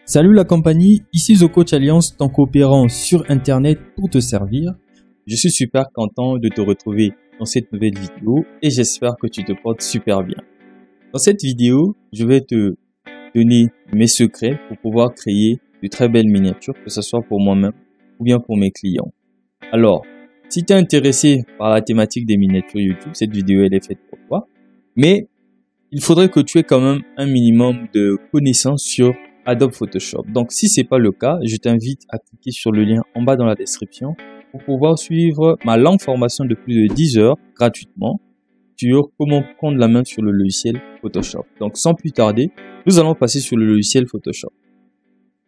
Salut la compagnie, ici The Coach Alliance, ton coopérant sur internet pour te servir. Je suis super content de te retrouver dans cette nouvelle vidéo et j'espère que tu te portes super bien. Dans cette vidéo, je vais te donner mes secrets pour pouvoir créer de très belles miniatures, que ce soit pour moi-même ou bien pour mes clients. Alors, si tu es intéressé par la thématique des miniatures YouTube, cette vidéo elle est faite pour toi. Mais il faudrait que tu aies quand même un minimum de connaissances sur Adobe Photoshop. Donc, si c'est pas le cas, je t'invite à cliquer sur le lien en bas dans la description pour pouvoir suivre ma longue formation de plus de 10 heures gratuitement sur comment prendre la main sur le logiciel Photoshop. Donc, sans plus tarder, nous allons passer sur le logiciel Photoshop.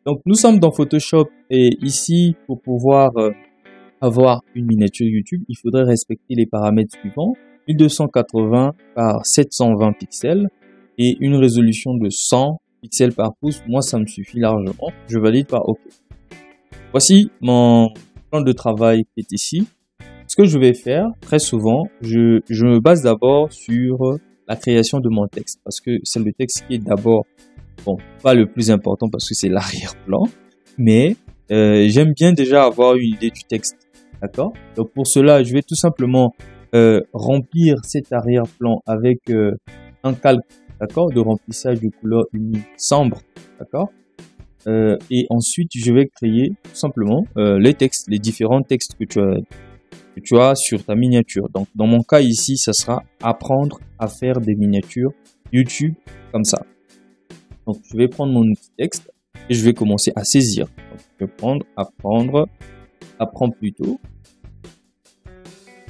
Donc, nous sommes dans Photoshop et ici, pour pouvoir avoir une miniature YouTube, il faudrait respecter les paramètres suivants. 1280 par 720 pixels et une résolution de 100 pixels par pouce. Moi, ça me suffit largement. Je valide par OK. Voici mon plan de travail qui est ici. Ce que je vais faire, très souvent, je me base d'abord sur la création de mon texte parce que c'est le texte qui est d'abord, bon, pas le plus important parce que c'est l'arrière-plan, mais j'aime bien déjà avoir une idée du texte. D'accord? Donc, pour cela, je vais tout simplement remplir cet arrière-plan avec un calque, d'accord, de remplissage de couleur unie sombre, d'accord, et ensuite je vais créer tout simplement les textes, les différents textes que tu as sur ta miniature. Donc dans mon cas ici, ça sera apprendre à faire des miniatures YouTube comme ça. Donc je vais prendre mon outil texte et je vais commencer à saisir. Donc, je vais prendre apprends plutôt.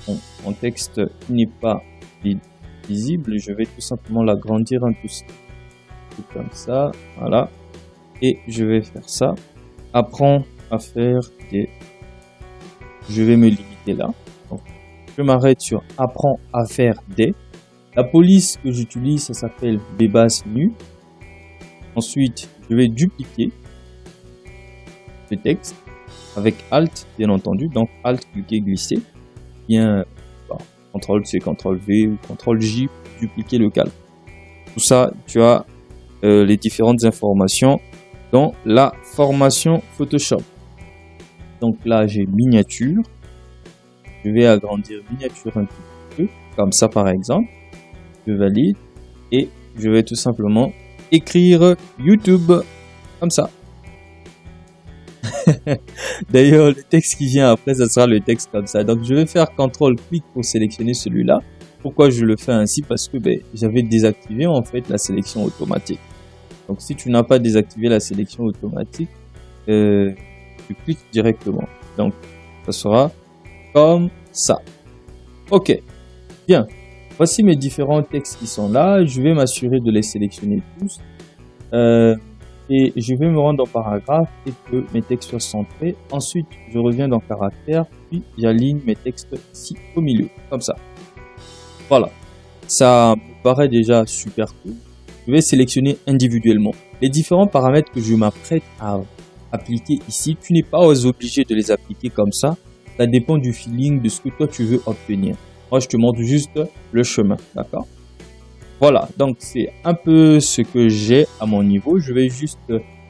Bon, mon texte n'est pas visible, je vais tout simplement l'agrandir un peu comme ça, voilà, et je vais faire ça. Apprends à faire des, je vais me limiter là. Donc, je m'arrête sur apprends à faire des. La police que j'utilise, ça s'appelle Bebas Nu. Ensuite, je vais dupliquer le texte avec Alt, bien entendu. Donc Alt, cliquer, glisser. Bien, CTRL-C, CTRL-V ou CTRL-J pour dupliquer le calque. Tout ça, tu as les différentes informations dans la formation Photoshop. Donc là, j'ai miniature. Je vais agrandir miniature un petit peu, comme ça par exemple. Je valide et je vais tout simplement écrire YouTube, comme ça. D'ailleurs, le texte qui vient après, ça sera le texte comme ça. Donc, je vais faire CTRL-clic pour sélectionner celui-là. Pourquoi je le fais ainsi? Parce que j'avais désactivé en fait la sélection automatique. Donc, si tu n'as pas désactivé la sélection automatique, tu cliques directement. Donc, ça sera comme ça. Ok, bien. Voici mes différents textes qui sont là. Je vais m'assurer de les sélectionner tous. Et je vais me rendre en paragraphe et que mes textes soient centrés. Ensuite, je reviens dans caractère, puis j'aligne mes textes ici au milieu, comme ça. Voilà, ça me paraît déjà super cool. Je vais sélectionner individuellement les différents paramètres que je m'apprête à appliquer ici. Tu n'es pas obligé de les appliquer comme ça. Ça dépend du feeling, de ce que toi tu veux obtenir. Moi, je te montre juste le chemin, d'accord? Voilà, donc c'est un peu ce que j'ai à mon niveau. Je vais juste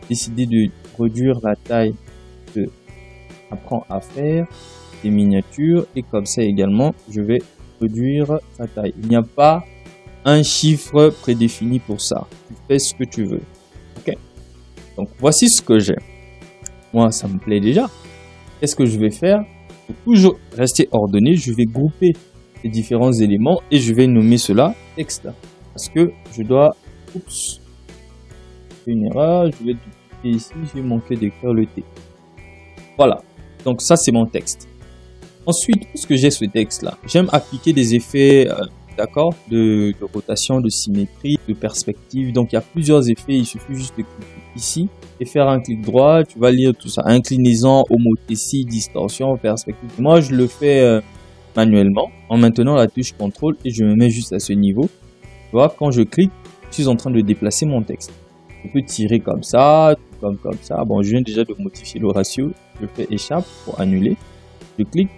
décider de réduire la taille de apprends à faire des miniatures et comme ça également, je vais réduire sa taille. Il n'y a pas un chiffre prédéfini pour ça. Tu fais ce que tu veux. Ok. Donc voici ce que j'ai. Moi, ça me plaît déjà. Qu'est-ce que je vais faire? Pour toujours rester ordonné, je vais grouper les différents éléments et je vais nommer cela texte. Parce que je dois, oups, une erreur, je vais dupliquer ici, j'ai manqué d'écrire le T. Voilà, donc ça c'est mon texte. Ensuite, puisque j'ai ce texte là, j'aime appliquer des effets, d'accord, de rotation, de symétrie, de perspective. Donc il y a plusieurs effets, il suffit juste de cliquer ici et faire un clic droit, tu vas lire tout ça. Inclinaison, homothétie, distorsion, perspective. Moi je le fais manuellement en maintenant la touche CTRL et je me mets juste à ce niveau. Tu vois, quand je clique, je suis en train de déplacer mon texte. Je peux tirer comme ça, comme ça. Bon, je viens déjà de modifier le ratio. Je fais échappe pour annuler. Je clique,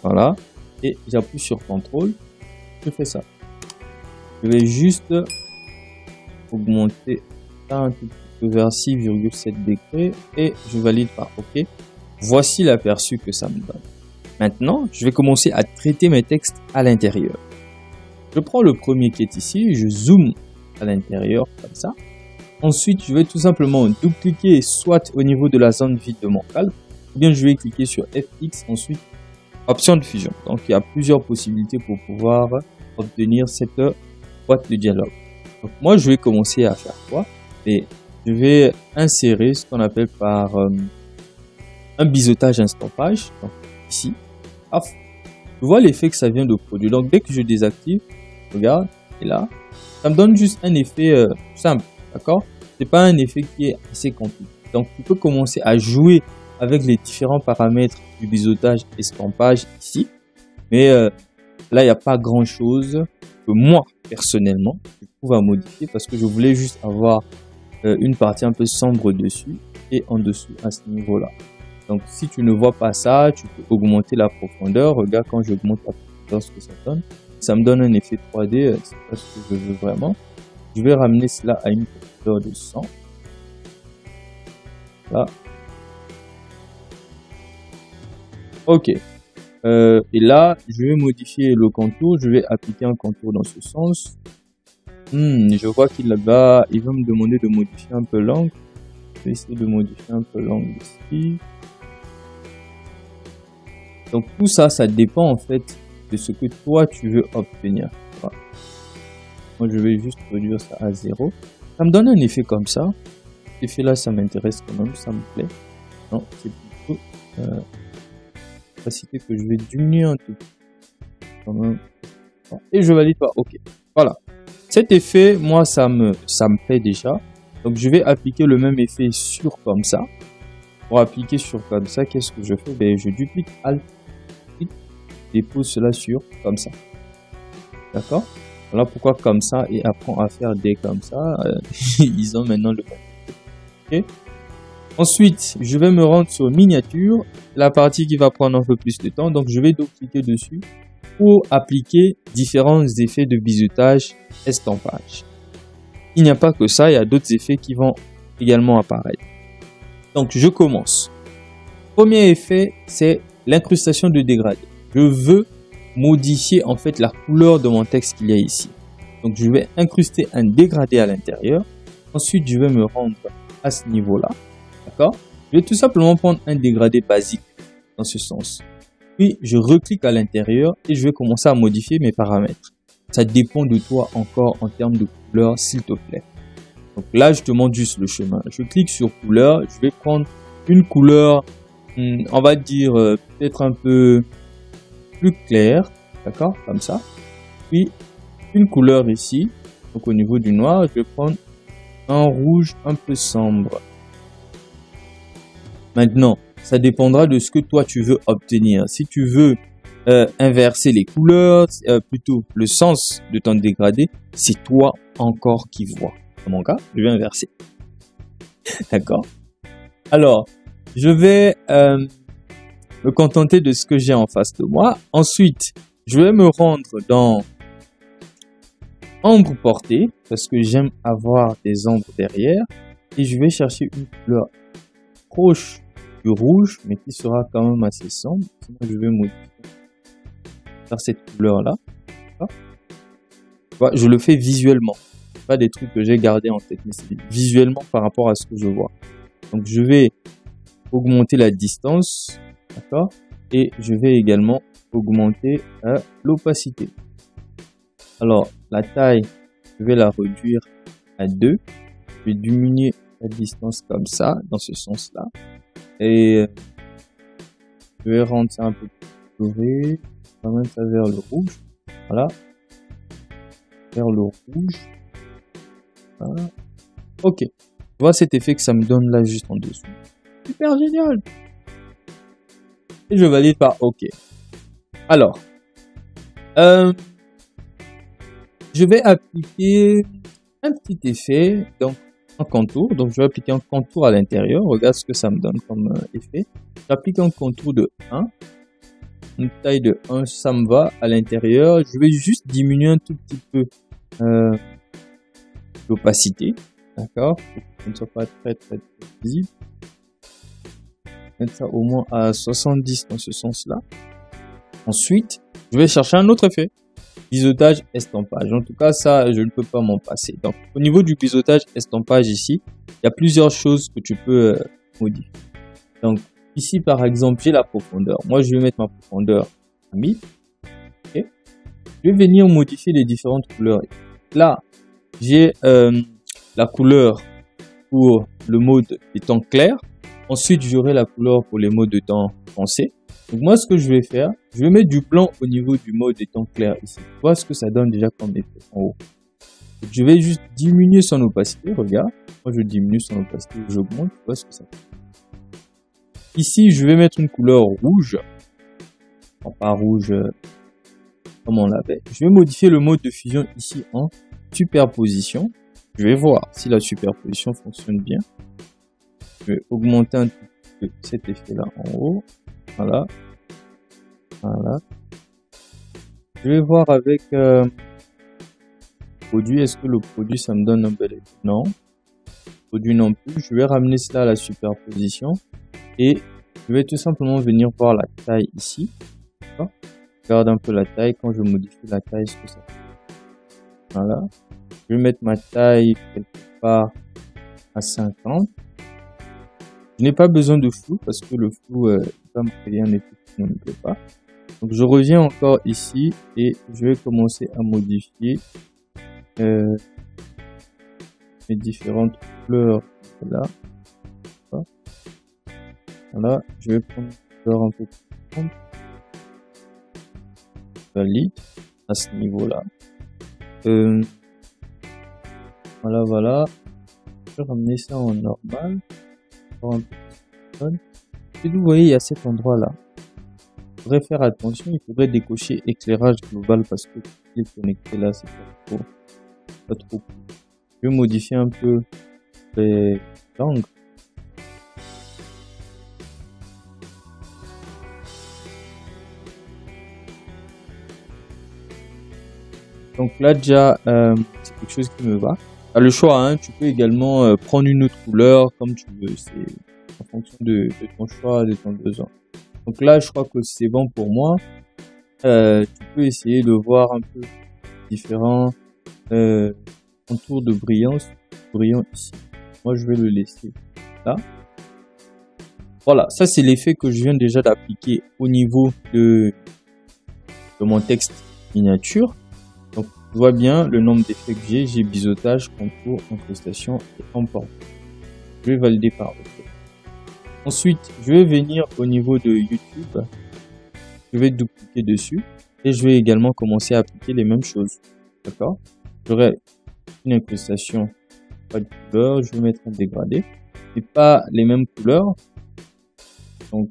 voilà, et j'appuie sur CTRL. Je fais ça. Je vais juste augmenter ça un tout petit vers 6,7 degrés et je valide par OK. Voici l'aperçu que ça me donne. Maintenant, je vais commencer à traiter mes textes à l'intérieur. Je prends le premier qui est ici, je zoome à l'intérieur comme ça. Ensuite, je vais tout simplement double-cliquer soit au niveau de la zone vide de mon calque, ou bien je vais cliquer sur FX, ensuite option de fusion. Donc, il y a plusieurs possibilités pour pouvoir obtenir cette boîte de dialogue. Donc, moi, je vais commencer à faire quoi? Et je vais insérer ce qu'on appelle par un biseautage instampage. Donc, ici, paf, je vois l'effet que ça vient de produire. Donc, dès que je désactive, regarde, et là, ça me donne juste un effet simple, d'accord? C'est pas un effet qui est assez compliqué. Donc, tu peux commencer à jouer avec les différents paramètres du biseautage estampage ici. Mais là, il n'y a pas grand chose que moi, personnellement, je trouve à modifier parce que je voulais juste avoir une partie un peu sombre dessus et en dessous à ce niveau-là. Donc, si tu ne vois pas ça, tu peux augmenter la profondeur. Regarde quand j'augmente la profondeur, ce que ça donne. Ça me donne un effet 3D, c'est pas ce que je veux vraiment. Je vais ramener cela à une profondeur de 100. Là. Ok. Et là, je vais modifier le contour. Je vais appliquer un contour dans ce sens. Je vois qu'il là-bas, il va me demander de modifier un peu l'angle. Je vais essayer de modifier un peu l'angle ici. Donc tout ça, ça dépend en fait de ce que toi tu veux obtenir. Voilà. Moi, je vais juste réduire ça à 0. Ça me donne un effet comme ça. Cet effet-là, ça m'intéresse quand même, ça me plaît. Non, c'est plutôt capacité que je vais diminuer un tout petit peu. Et je valide pas. Ok. Voilà. Cet effet, moi, ça me plaît déjà. Donc, je vais appliquer le même effet sur comme ça. Pour appliquer sur comme ça, qu'est-ce que je fais? Ben, je duplique Alt, je dépose cela sur comme ça. D'accord? Voilà pourquoi comme ça et apprends à faire des comme ça. Ils ont maintenant le même. Ok? Ensuite, je vais me rendre sur miniature, la partie qui va prendre un peu plus de temps. Donc, je vais cliquer dessus pour appliquer différents effets de biseautage, estampage. Il n'y a pas que ça, il y a d'autres effets qui vont également apparaître. Donc, je commence. Premier effet, c'est l'incrustation de dégradé. Je veux modifier en fait la couleur de mon texte qu'il y a ici. Donc, je vais incruster un dégradé à l'intérieur. Ensuite, je vais me rendre à ce niveau-là. D'accord? Je vais tout simplement prendre un dégradé basique dans ce sens. Puis, je reclique à l'intérieur et je vais commencer à modifier mes paramètres. Ça dépend de toi encore en termes de couleur, s'il te plaît. Donc là, je te montre juste le chemin. Je clique sur couleur. Je vais prendre une couleur, on va dire peut-être un peu plus claire. D'accord? Comme ça. Puis, une couleur ici. Donc au niveau du noir, je vais prendre un rouge un peu sombre. Maintenant, ça dépendra de ce que toi tu veux obtenir. Si tu veux inverser les couleurs, plutôt le sens de ton dégradé, c'est toi encore qui vois. Dans mon cas, je vais inverser. D'accord? Alors, je vais me contenter de ce que j'ai en face de moi. Ensuite, je vais me rendre dans ombre portée, parce que j'aime avoir des ombres derrière. Et je vais chercher une couleur proche du rouge, mais qui sera quand même assez sombre. Sinon, je vais modifier faire cette couleur là. Je le fais visuellement, pas des trucs que j'ai gardés en tête, mais c'est visuellement par rapport à ce que je vois. Donc je vais augmenter la distance, d'accord, et je vais également augmenter l'opacité. Alors la taille, je vais la réduire à 2. Je vais diminuer la distance comme ça, dans ce sens là, et je vais rendre ça un peu plus doré. On va mettre ça vers le rouge. Voilà. Vers le rouge. Voilà. Ok. Tu vois cet effet que ça me donne là juste en dessous. Super génial. Et je valide par OK. Alors. Je vais appliquer un petit effet. Donc, un contour. Donc, je vais appliquer un contour à l'intérieur. Regarde ce que ça me donne comme effet. J'applique un contour de 1. Une taille de 1, ça me va à l'intérieur. Je vais juste diminuer un tout petit peu l'opacité. D'accord? Pour que ça ne soit pas très visible. Mettre ça au moins à 70 dans ce sens-là. Ensuite, je vais chercher un autre effet. Biseautage, estampage. En tout cas, ça, je ne peux pas m'en passer. Donc, au niveau du biseautage, estampage ici, il y a plusieurs choses que tu peux modifier. Donc, ici, par exemple, j'ai la profondeur. Moi, je vais mettre ma profondeur à 1000. Okay. Je vais venir modifier les différentes couleurs. Là, j'ai la couleur pour le mode des temps clairs. Ensuite, j'aurai la couleur pour les modes de temps foncé. Donc moi, ce que je vais faire, je vais mettre du blanc au niveau du mode des temps clairs ici. Tu vois ce que ça donne déjà comme effet en haut. Donc, je vais juste diminuer son opacité. Regarde, moi je diminue son opacité, j'augmente. Tu vois ce que ça fait. Ici, je vais mettre une couleur rouge. Enfin, pas rouge comme on l'avait. Je vais modifier le mode de fusion ici en superposition. Je vais voir si la superposition fonctionne bien. Je vais augmenter un petit peu cet effet-là en haut. Voilà. Voilà. Je vais voir avec produit. Est-ce que le produit, ça me donne un bel effet? Non. Produit non plus. Je vais ramener cela à la superposition. Et je vais tout simplement venir voir la taille ici. Regarde un peu la taille. Quand je modifie la taille, ce que ça fait. Voilà. Je vais mettre ma taille quelque part à 50. Je n'ai pas besoin de flou parce que le flou va me créer un effet qui ne me plaît pas. Donc je reviens encore ici et je vais commencer à modifier les différentes couleurs. Là. Voilà, je vais prendre une couleur un peu plus grande. Valide à ce niveau-là. Voilà, voilà. Je vais ramener ça en normal. Un peu. Et vous voyez, il y a cet endroit-là. Il faudrait faire attention, il faudrait décocher éclairage global parce que il est connecté là, c'est pas trop cool. Je vais modifier un peu les angles. Donc là déjà, c'est quelque chose qui me va. Tu as le choix, hein, tu peux également prendre une autre couleur comme tu veux, c'est en fonction de ton choix, de ton besoin. Donc là, je crois que c'est bon pour moi. Tu peux essayer de voir un peu différents contours de brillance, brillant ici. Moi, je vais le laisser là. Voilà, ça c'est l'effet que je viens déjà d'appliquer au niveau de mon texte miniature. Donc, tu vois bien le nombre d'effets que j'ai biseautage, contour, incrustation et emport. Je vais valider par OK. Ensuite, je vais venir au niveau de YouTube. Je vais dupliquer dessus et je vais également commencer à appliquer les mêmes choses. D'accord? J'aurai une incrustation, pas de couleur. Je vais mettre un dégradé. Et pas les mêmes couleurs. Donc,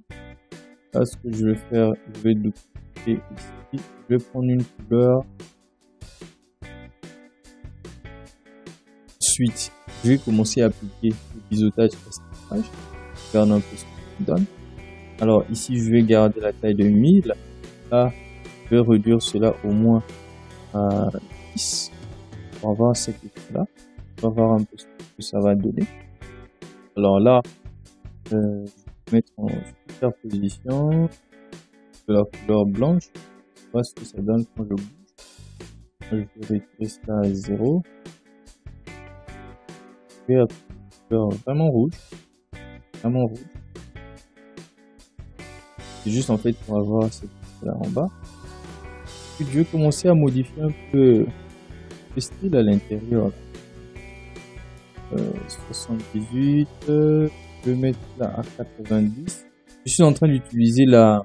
là, ce que je vais faire, je vais dupliquer ici. Je vais prendre une couleur. Ensuite, je vais commencer à appliquer le biseautage estampage. Regarde un peu ce que ça donne. Alors ici, je vais garder la taille de 1000. Là, je vais réduire cela au moins à 10 pour avoir cet effet-là. On va voir un peu ce que ça va donner. Alors là, je vais mettre en superposition de la couleur blanche. On va voir ce que ça donne quand je bouge. Moi, je vais retirer cela à 0. Je vais appliquer une couleur vraiment rouge. Vraiment rouge. C'est juste en fait pour avoir cette là en bas. Puis je vais commencer à modifier un peu le style à l'intérieur. 78, je vais mettre là à 90. Je suis en train d'utiliser la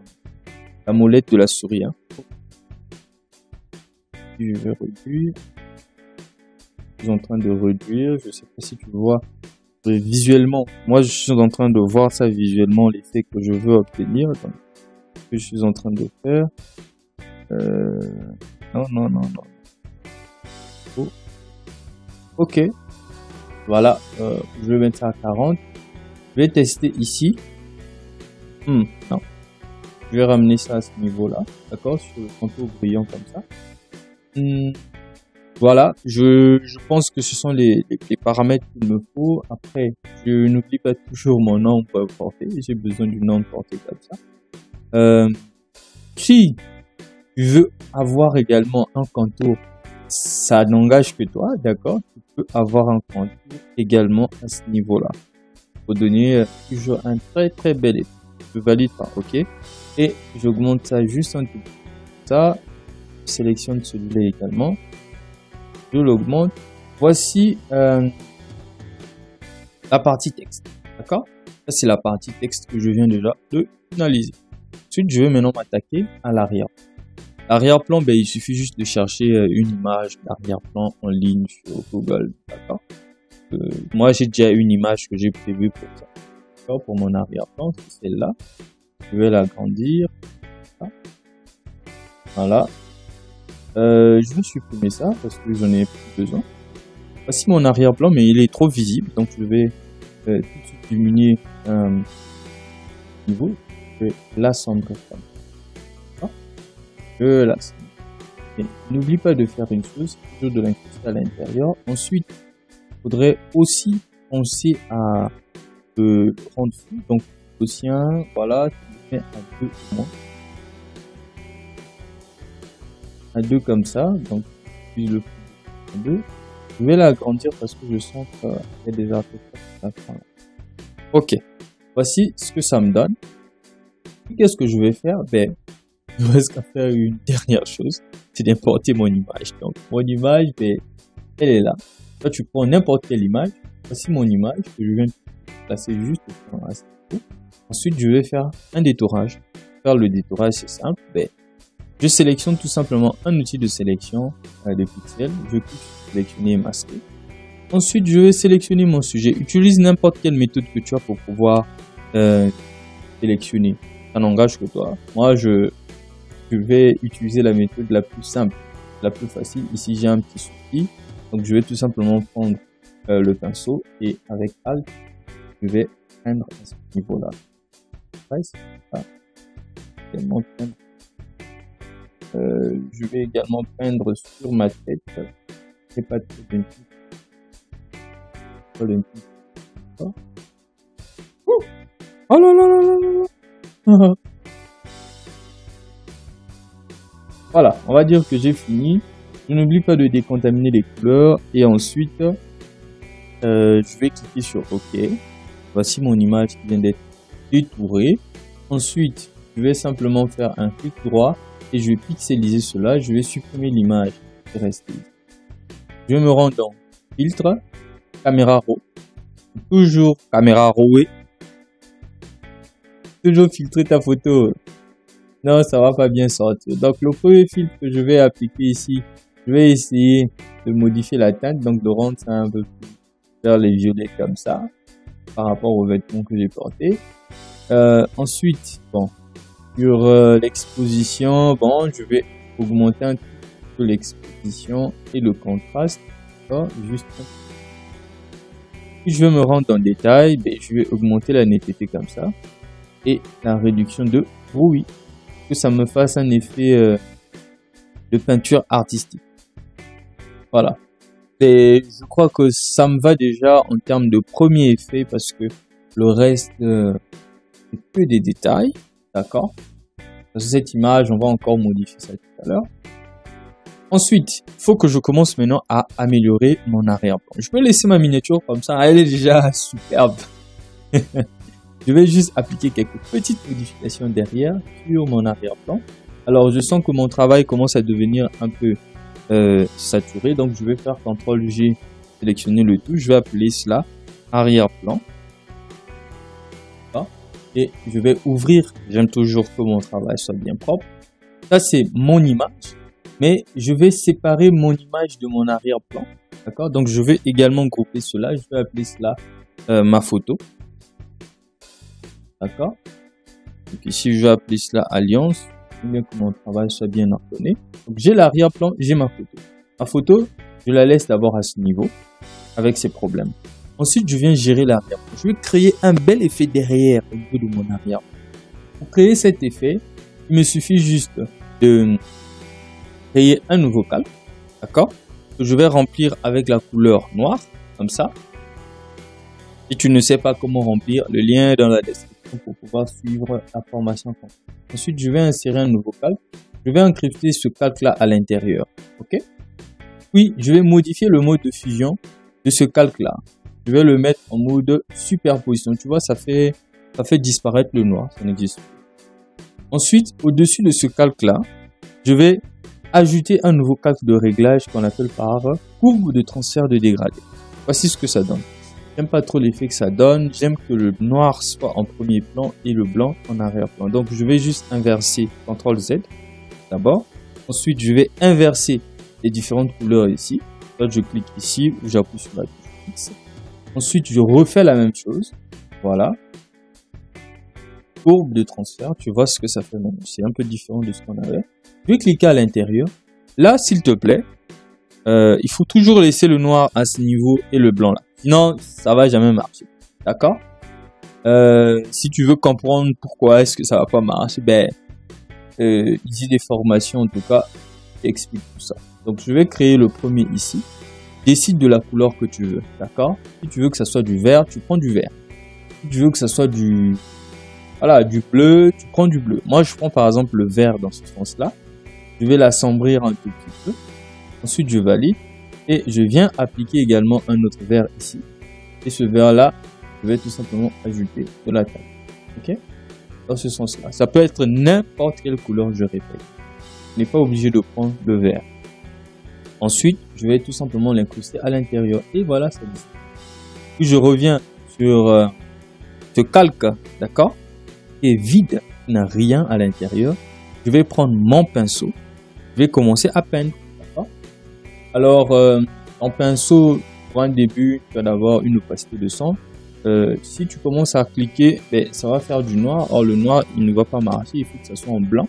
molette de la souris. Hein. Puis je vais réduire. Je suis en train de réduire. Je sais pas si tu vois visuellement. Moi, je suis en train de voir ça visuellement, l'effet que je veux obtenir. Donc, ce que je suis en train de faire. Non. Oh. Ok. Voilà. Je vais mettre ça à 40. Je vais tester ici. Non. Je vais ramener ça à ce niveau-là. D'accord? Sur le contour brillant comme ça. Je Voilà, je pense que ce sont les paramètres qu'il me faut. Après, je n'oublie pas toujours mon nom porté. J'ai besoin du nom porté comme ça. Si tu veux avoir également un contour, ça n'engage que toi, d'accord? Tu peux avoir un contour également à ce niveau-là. Pour donner toujours un très très bel effet. Je valide pas, ok? Et j'augmente ça juste un tout petit peu. Ça, je sélectionne celui-là également. Je l'augmente. Voici la partie texte, d'accord? Ça, c'est la partie texte que je viens déjà de finaliser. Ensuite, je vais maintenant m'attaquer à l'arrière. L'arrière-plan, ben, il suffit juste de chercher une image d'arrière-plan en ligne sur Google, d'accord? Moi, j'ai déjà une image que j'ai prévue pour ça, d'accord? Pour mon arrière-plan, c'est celle-là. Je vais l'agrandir. Voilà. Je vais supprimer ça parce que j'en ai plus besoin. Voici mon arrière-plan, mais il est trop visible, donc je vais tout de suite diminuer niveau. Je vais l'assembler comme ça. Je l'assemble. N'oublie pas de faire une chose, toujours de l'incruster à l'intérieur. Ensuite, il faudrait aussi penser à rendre flou. Donc, l'océan, voilà, tu le mets à 2 au moins. À 2 comme ça, donc puis le à 2. Je vais l'agrandir parce que je sens qu'il y a déjà à peu près. Ok, voici ce que ça me donne. Qu'est-ce que je vais faire? Ben, il me reste qu'à faire une dernière chose, c'est d'importer mon image. Donc, mon image, ben, elle est là. Toi, tu prends n'importe quelle image. Voici mon image que je viens de placer juste à ce niveau. Ensuite, je vais faire un détourage. Faire le détourage, c'est simple. Ben, je sélectionne tout simplement un outil de sélection de pixels. Je clique sur sélectionner et masquer. Ensuite, je vais sélectionner mon sujet. Utilise n'importe quelle méthode que tu as pour pouvoir sélectionner. Ça n'engage que toi. Moi, je vais utiliser la méthode la plus simple, la plus facile. Ici, j'ai un petit souci. Donc, je vais tout simplement prendre le pinceau et avec Alt, je vais peindre à ce niveau-là. Je vais également peindre sur ma tête. C'est pas trop d'une oh là là là là là. Voilà, on va dire que j'ai fini. Je n'oublie pas de décontaminer les couleurs et ensuite je vais cliquer sur OK. Voici mon image qui vient d'être détourée. Ensuite, je vais simplement faire un clic droit et je vais pixeliser cela. Je vais supprimer l'image qui reste ici. Je me rends dans filtre, caméra raw, toujours caméra raw. Toujours filtrer ta photo. Non, ça va pas bien sortir. Donc, le premier filtre que je vais appliquer ici, je vais essayer de modifier la teinte, donc de rendre ça un peu plus vers les violets comme ça, par rapport aux vêtements que j'ai portés. Ensuite, bon, sur l'exposition, bon, je vais augmenter un peu l'exposition et le contraste. Juste. Si je veux me rendre dans le détail, ben, je vais augmenter la netteté comme ça et la réduction de bruit, que ça me fasse un effet de peinture artistique. Voilà. Et je crois que ça me va déjà en termes de premier effet parce que le reste c'est que des détails, d'accord? Dans cette image, on va encore modifier ça tout à l'heure. Ensuite, il faut que je commence maintenant à améliorer mon arrière-plan. Je peux laisser ma miniature comme ça, elle est déjà superbe. Je vais juste appliquer quelques petites modifications derrière sur mon arrière-plan. Alors, je sens que mon travail commence à devenir un peu saturé. Donc, je vais faire CTRL-G, sélectionner le tout. Je vais appeler cela arrière-plan. Et je vais ouvrir. J'aime toujours que mon travail soit bien propre. Ça, c'est mon image. Mais je vais séparer mon image de mon arrière-plan. D'accord? Donc, je vais également grouper cela. Je vais appeler cela ma photo. D'accord? Donc ici, je vais appeler cela alliance. Il faut bien que mon travail soit bien ordonné. Donc j'ai l'arrière-plan, j'ai ma photo. Ma photo, je la laisse d'abord à ce niveau avec ses problèmes. Ensuite, je viens gérer l'arrière-plan. Je vais créer un bel effet derrière au niveau de mon arrière-plan. Pour créer cet effet, il me suffit juste de créer un nouveau calque. D'accord? que je vais remplir avec la couleur noire, comme ça. Si tu ne sais pas comment remplir, le lien est dans la description pour pouvoir suivre la formation. Ensuite, je vais insérer un nouveau calque. Je vais encrypter ce calque-là à l'intérieur. OK? Puis, je vais modifier le mode de fusion de ce calque-là. Je vais le mettre en mode superposition. Tu vois, ça fait disparaître le noir. Ça n'existe plus. Ensuite, au-dessus de ce calque-là, je vais ajouter un nouveau calque de réglage qu'on appelle par courbe de transfert de dégradé. Voici ce que ça donne. J'aime pas trop l'effet que ça donne. J'aime que le noir soit en premier plan et le blanc en arrière-plan. Donc, je vais juste inverser CTRL Z d'abord. Ensuite, je vais inverser les différentes couleurs ici. Là, je clique ici ou j'appuie sur la touche X. Ensuite, je refais la même chose. Voilà. Courbe de transfert. Tu vois ce que ça fait maintenant. C'est un peu différent de ce qu'on avait. Je vais cliquer à l'intérieur. Là, s'il te plaît, il faut toujours laisser le noir à ce niveau et le blanc là. Sinon, ça va jamais marcher. D'accord? Si tu veux comprendre pourquoi est-ce que ça va pas marcher, ben, ici des formations en tout cas, explique tout ça. Donc, je vais créer le premier ici. Décide de la couleur que tu veux. D'accord? Si tu veux que ça soit du vert, tu prends du vert. Si tu veux que ça soit du bleu, tu prends du bleu. Moi, je prends par exemple le vert dans ce sens-là. Je vais l'assombrir un tout petit peu. Ensuite, je valide. Et je viens appliquer également un autre vert ici. Et ce vert-là, je vais tout simplement ajouter de la taille. OK? Dans ce sens-là. Ça peut être n'importe quelle couleur, je répète. Tu n'es pas obligé de prendre le vert. Ensuite, je vais tout simplement l'incruster à l'intérieur. Et voilà, ça dit. Puis je reviens sur ce calque, d'accord? Qui est vide, qui n'a rien à l'intérieur. Je vais prendre mon pinceau. Je vais commencer à peindre. Alors, en pinceau, pour un début, tu vas d'abord une opacité de 100. Si tu commences à cliquer, ben, ça va faire du noir. Or, le noir, il ne va pas marcher. Il faut que ça soit en blanc.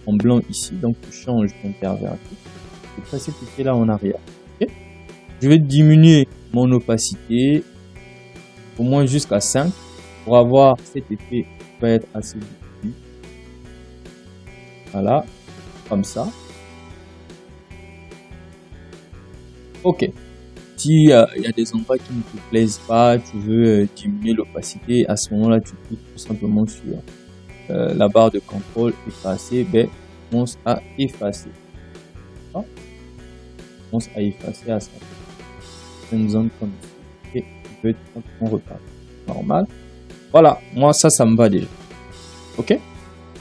En blanc ici. Donc, tu changes d'interverti. Je vais passer cliquer là en arrière. Okay? Je vais diminuer mon opacité au moins jusqu'à 5 pour avoir cet effet qui va être assez diffus. Voilà. Comme ça. Ok. Si il y a des endroits qui ne te plaisent pas, tu veux diminuer l'opacité, à ce moment-là, tu cliques tout simplement sur la barre de contrôle, effacer, ben, commence à effacer. Commence à effacer à ça. Une zone comme ça. Et tu peux tout simplement repartir. Normal. Voilà. Moi, ça me va déjà. Ok.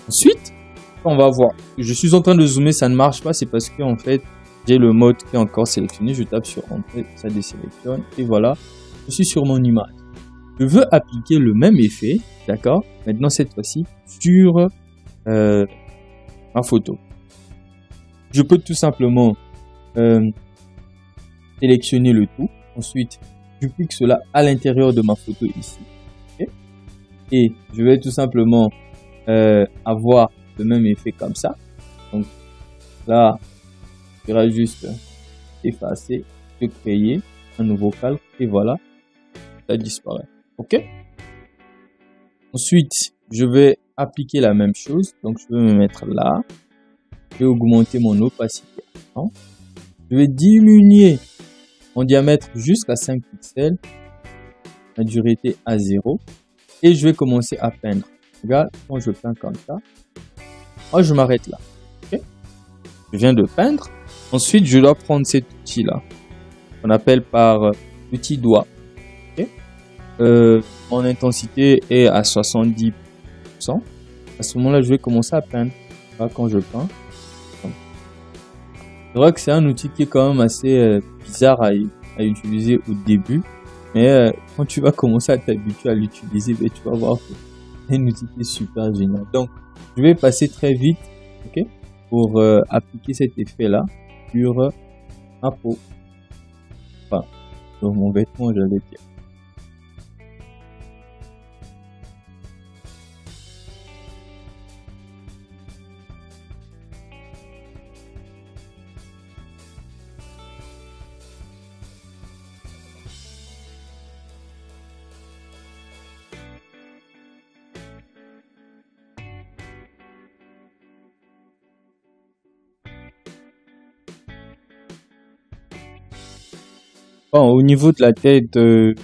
Ensuite, on va voir. Je suis en train de zoomer, ça ne marche pas, c'est parce que en fait, j'ai le mode qui est encore sélectionné. Je tape sur Entrée, ça désélectionne. Et voilà, je suis sur mon image. Je veux appliquer le même effet, d'accord? Maintenant, cette fois-ci, sur ma photo. Je peux tout simplement sélectionner le tout. Ensuite, je clique cela à l'intérieur de ma photo ici. Okay? Et je vais tout simplement avoir le même effet comme ça. Donc là, il faudra juste effacer, créer un nouveau calque et voilà, ça disparaît. Ok. Ensuite, je vais appliquer la même chose. Donc, je vais me mettre là. Je vais augmenter mon opacité. Je vais diminuer mon diamètre jusqu'à 5 pixels. La dureté à 0. Et je vais commencer à peindre. Regarde, quand je peins comme ça, moi, je m'arrête là. Okay. Je viens de peindre. Ensuite, je dois prendre cet outil-là, qu'on appelle par outil doigt. Okay. Mon intensité est à 70%. À ce moment-là, je vais commencer à peindre. Là, quand je peins. C'est vrai que c'est un outil qui est quand même assez bizarre à utiliser au début. Mais quand tu vas commencer à t'habituer à l'utiliser, ben, tu vas voir que c'est un outil qui est super génial. Donc, je vais passer très vite, okay, pour appliquer cet effet-là sur ma peau. Enfin, sur mon vêtement, j'allais dire. Bon, au niveau de la tête, je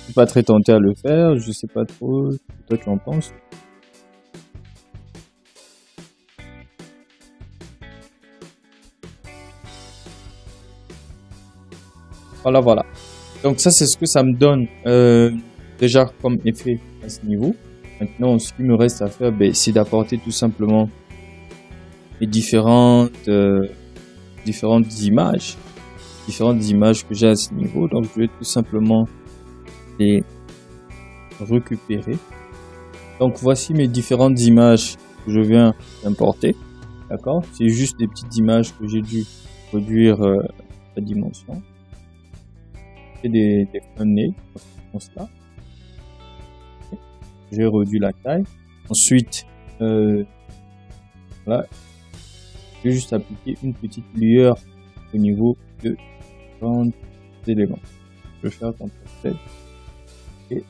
suis pas très tenté à le faire. Je sais pas trop ce que toi tu en penses. Voilà, voilà. Donc ça, c'est ce que ça me donne déjà comme effet à ce niveau. Maintenant, ce qui me reste à faire, ben, c'est d'apporter tout simplement les différentes images que j'ai à ce niveau. Donc, je vais tout simplement les récupérer. Donc, voici mes différentes images que je viens d'importer. D'accord? C'est juste des petites images que j'ai dû réduire la dimension. C'est des thumbnails, comme ça. J'ai réduit la taille. Ensuite, voilà, je vais juste appliquer une petite lueur au niveau de 30 éléments. Je vais faire CTRL-Z. Et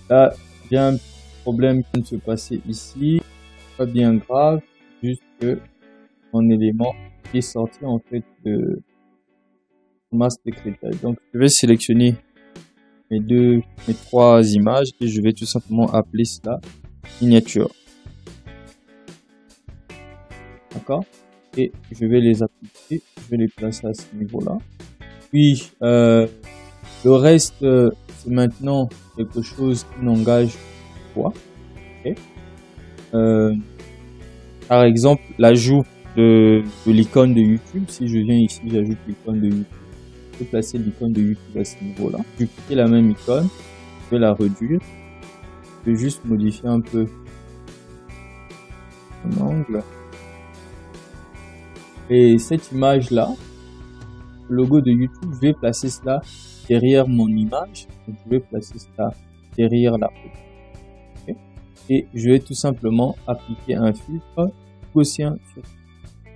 là, il y a un problème qui vient de se passer ici. Pas bien grave, juste que mon élément est sorti en fait de masse d'écritage. Donc, je vais sélectionner mes trois images et je vais tout simplement appeler cela miniature. D'accord? Et je vais les appliquer, je vais les placer à ce niveau-là. Puis, le reste, c'est maintenant quelque chose qui n'engage quoi. Okay. Par exemple, l'ajout de l'icône de YouTube. Si je viens ici, j'ajoute l'icône de YouTube. Je peux placer l'icône de YouTube à ce niveau-là. Je vais cliquer la même icône, je vais la réduire. Je vais juste modifier un peu mon angle. Et cette image-là, le logo de YouTube, je vais placer cela derrière mon image. Donc, je vais placer cela derrière la photo. Okay. Et je vais tout simplement appliquer un filtre gaussien.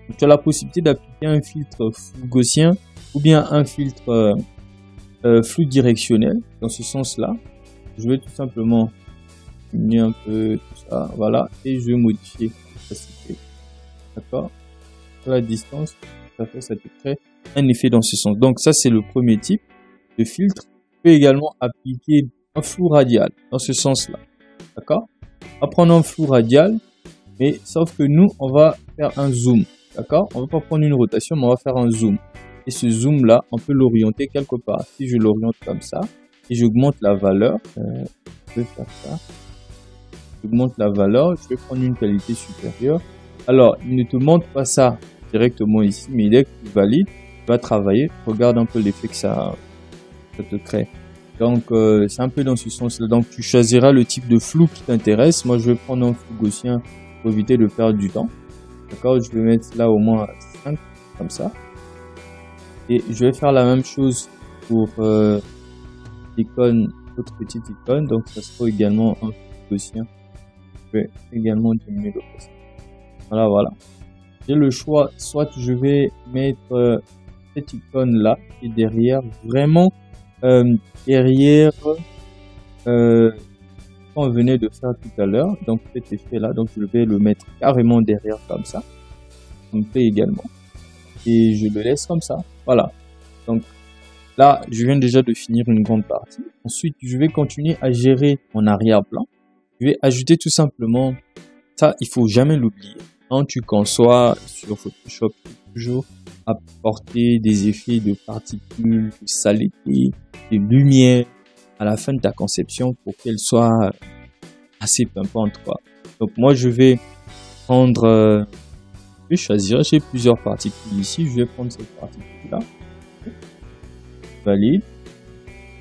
Donc, tu as la possibilité d'appliquer un filtre gaussien ou bien un filtre flou directionnel. Dans ce sens-là, je vais tout simplement diminuer un peu tout ça. Voilà. Et je vais modifier l'opacité. D'accord? La distance, ça te crée un effet dans ce sens. Donc ça, c'est le premier type de filtre. Tu peux également appliquer un flou radial dans ce sens-là. D'accord? On va prendre un flou radial, mais sauf que nous, on va faire un zoom. D'accord? On va pas prendre une rotation, mais on va faire un zoom. Et ce zoom-là, on peut l'orienter quelque part. Si je l'oriente comme ça, et j'augmente la valeur, je vais faire ça. J'augmente la valeur, je vais prendre une qualité supérieure. Alors, il ne te montre pas ça directement ici, mais dès que tu valides, tu vas travailler, regarde un peu l'effet que ça te crée. Donc, c'est un peu dans ce sens-là. Donc, tu choisiras le type de flou qui t'intéresse. Moi, je vais prendre un flou gaussien pour éviter de perdre du temps. D'accord? Je vais mettre là au moins 5, comme ça. Et je vais faire la même chose pour l'icône, autre petite icône. Donc, ça sera également un flou gaussien. Je vais également diminuer l'opacité. Voilà, voilà. J'ai le choix, soit je vais mettre cette icône là et derrière, vraiment derrière qu'on venait de faire tout à l'heure, donc cet effet là, donc je vais le mettre carrément derrière comme ça, on peut également, et je le laisse comme ça, voilà. Donc là, je viens déjà de finir une grande partie. Ensuite, je vais continuer à gérer mon arrière-plan. Je vais ajouter tout simplement, ça il faut jamais l'oublier. Quand tu conçois sur Photoshop, toujours apporter des effets de particules, de saleté, de lumière à la fin de ta conception pour qu'elle soit assez pimpante, quoi. Donc moi je vais prendre, je vais choisir, j'ai plusieurs particules ici, je vais prendre cette particule là, valide.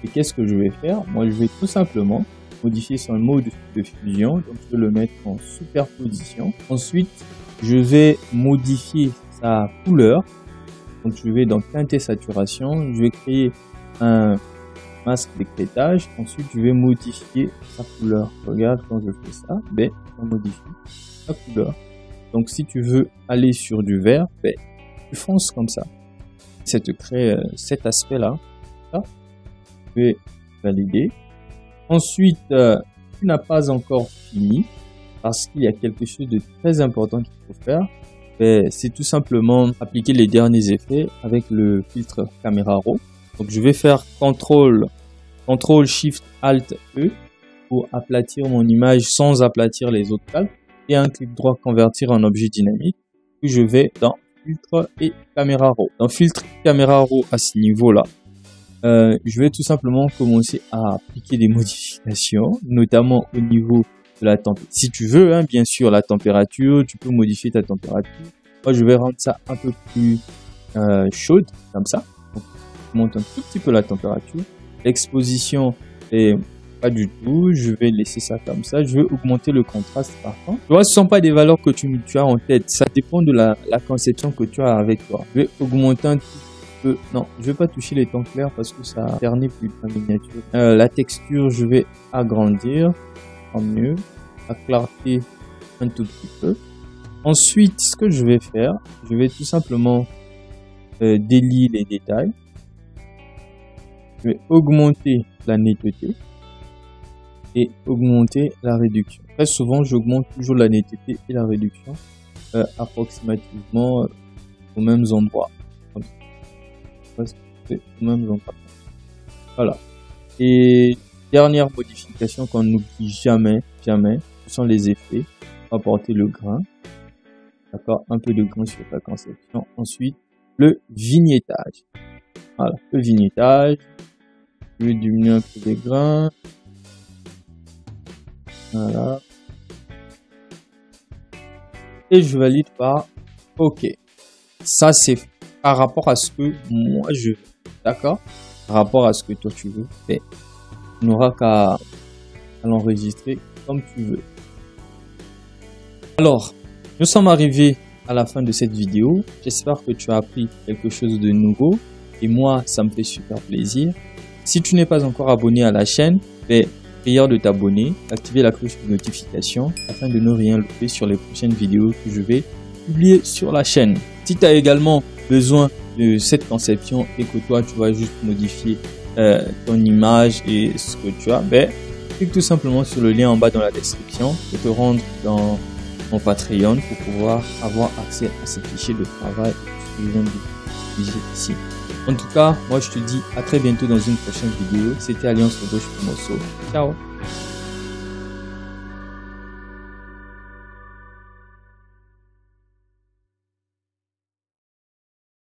Et qu'est-ce que je vais faire? Moi je vais tout simplement modifier son mode de fusion, donc je vais le mettre en superposition. Ensuite, je vais modifier sa couleur, donc je vais dans teinte et saturation, je vais créer un masque d'écrêtage. Ensuite, je vais modifier sa couleur. Regarde quand je fais ça, ben, on modifie sa couleur. Donc si tu veux aller sur du vert, ben, tu fonces comme ça. Ça te crée cet aspect là. Je vais valider. Ensuite, tu n'as pas encore fini parce qu'il y a quelque chose de très important qu'il faut faire. C'est tout simplement appliquer les derniers effets avec le filtre Camera Raw. Donc je vais faire CTRL SHIFT ALT E pour aplatir mon image sans aplatir les autres calques. Et un clic droit convertir en objet dynamique. Puis je vais dans filtre et caméra raw. Dans filtre et caméra raw à ce niveau-là, je vais tout simplement commencer à appliquer des modifications, notamment au niveau de la température. Si tu veux, hein, bien sûr, la température, tu peux modifier ta température. Moi, je vais rendre ça un peu plus chaude, comme ça. Donc, je monte un tout petit peu la température. L'exposition est pas du tout. Je vais laisser ça comme ça. Je vais augmenter le contraste par contre. Tu vois, ce ne sont pas des valeurs que tu as en tête. Ça dépend de la conception que tu as avec toi. Je vais augmenter un tout peu. Non, je vais pas toucher les tons clairs parce que ça ternit plus la miniature. La texture, je vais agrandir. En mieux. La clarté, un tout petit peu. Ensuite, ce que je vais faire, je vais tout simplement délier les détails. Je vais augmenter la netteté et augmenter la réduction. Très souvent, j'augmente toujours la netteté et la réduction approximativement aux mêmes endroits. Aux mêmes endroits. Voilà. Et dernière modification qu'on n'oublie jamais, ce sont les effets. On va apporter le grain. D'accord, un peu de grain sur ta conception. Ensuite, le vignettage. Voilà, le vignettage. Je vais diminuer un peu les grains. Voilà. Et je valide par OK. Ça, c'est par rapport à ce que moi je veux. D'accord? Par rapport à ce que toi tu veux. Et tu n'auras qu'à l'enregistrer comme tu veux. Alors, nous sommes arrivés à la fin de cette vidéo. J'espère que tu as appris quelque chose de nouveau. Et moi, ça me fait super plaisir. Si tu n'es pas encore abonné à la chaîne, prière de t'abonner, d'activer la cloche de notification afin de ne rien louper sur les prochaines vidéos que je vais publier sur la chaîne. Si tu as également besoin de cette conception et que toi, tu vas juste modifier ton image et ce que tu as, clique tout simplement sur le lien en bas dans la description et te rendre dans mon Patreon pour pouvoir avoir accès à ces fichiers de travail que je viens de utiliser ici. En tout cas, moi je te dis à très bientôt dans une prochaine vidéo. C'était Alliance Rodolphe Pomoso. Ciao!